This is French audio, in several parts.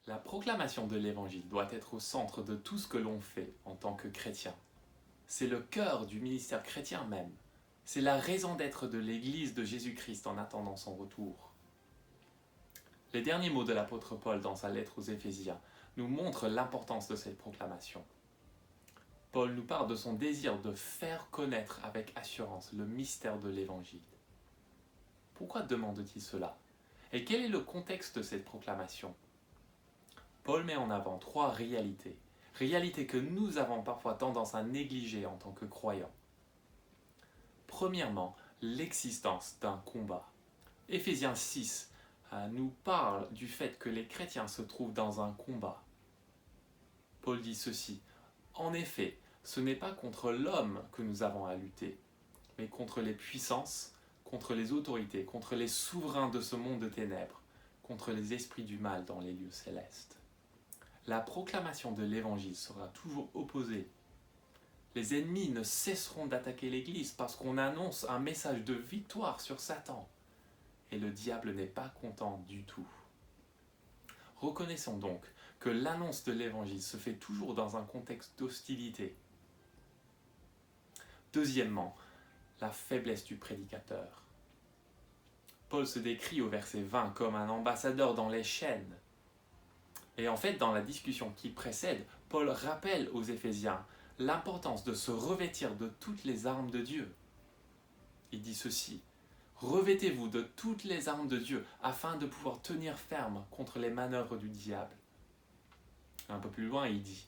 La proclamation de l'Évangile doit être au centre de tout ce que l'on fait en tant que chrétien. C'est le cœur du ministère chrétien même. C'est la raison d'être de l'Église de Jésus-Christ en attendant son retour. Les derniers mots de l'apôtre Paul dans sa lettre aux Éphésiens nous montrent l'importance de cette proclamation. Paul nous parle de son désir de faire connaître avec assurance le mystère de l'Évangile. Pourquoi demande-t-il cela? Et quel est le contexte de cette proclamation? Paul met en avant trois réalités. Réalités que nous avons parfois tendance à négliger en tant que croyants. Premièrement, l'existence d'un combat. Éphésiens 6 nous parle du fait que les chrétiens se trouvent dans un combat. Paul dit ceci: en effet, ce n'est pas contre l'homme que nous avons à lutter, mais contre les puissances, contre les autorités, contre les souverains de ce monde de ténèbres, contre les esprits du mal dans les lieux célestes. La proclamation de l'Évangile sera toujours opposée. Les ennemis ne cesseront d'attaquer l'Église parce qu'on annonce un message de victoire sur Satan. Et le diable n'est pas content du tout. Reconnaissons donc que l'annonce de l'Évangile se fait toujours dans un contexte d'hostilité. Deuxièmement, la faiblesse du prédicateur. Paul se décrit au verset 20 comme un ambassadeur dans les chaînes. Et en fait, dans la discussion qui précède, Paul rappelle aux Éphésiens l'importance de se revêtir de toutes les armes de Dieu. Il dit ceci: revêtez-vous de toutes les armes de Dieu afin de pouvoir tenir ferme contre les manœuvres du diable. Un peu plus loin, il dit: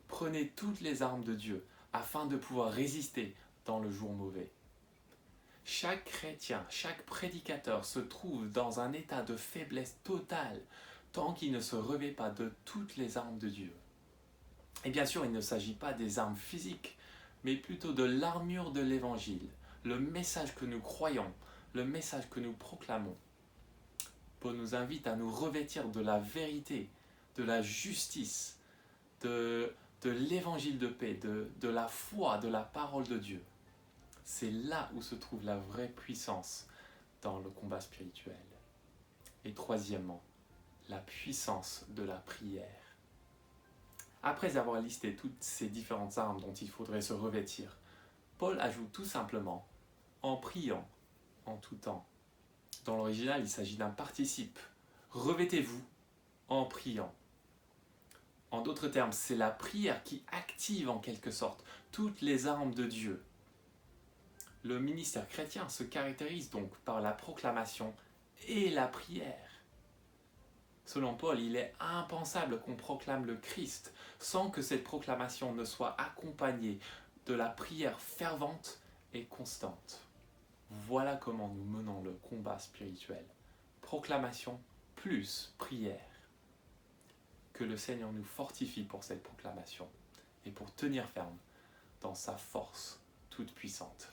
prenez toutes les armes de Dieu afin de pouvoir résister dans le jour mauvais. Chaque chrétien, chaque prédicateur se trouve dans un état de faiblesse totale tant qu'il ne se revêt pas de toutes les armes de Dieu. Et bien sûr, il ne s'agit pas des armes physiques, mais plutôt de l'armure de l'Évangile, le message que nous croyons, le message que nous proclamons. Paul nous invite à nous revêtir de la vérité, de la justice, de l'Évangile de paix, de la foi, de la parole de Dieu. C'est là où se trouve la vraie puissance dans le combat spirituel. Et troisièmement, la puissance de la prière. Après avoir listé toutes ces différentes armes dont il faudrait se revêtir, Paul ajoute tout simplement « en priant en tout temps ». Dans l'original, il s'agit d'un participe. Revêtez-vous en priant. En d'autres termes, c'est la prière qui active en quelque sorte toutes les armes de Dieu. Le ministère chrétien se caractérise donc par la proclamation et la prière. Selon Paul, il est impensable qu'on proclame le Christ sans que cette proclamation ne soit accompagnée de la prière fervente et constante. Voilà comment nous menons le combat spirituel. Proclamation plus prière. Que le Seigneur nous fortifie pour cette proclamation et pour tenir ferme dans sa force toute puissante.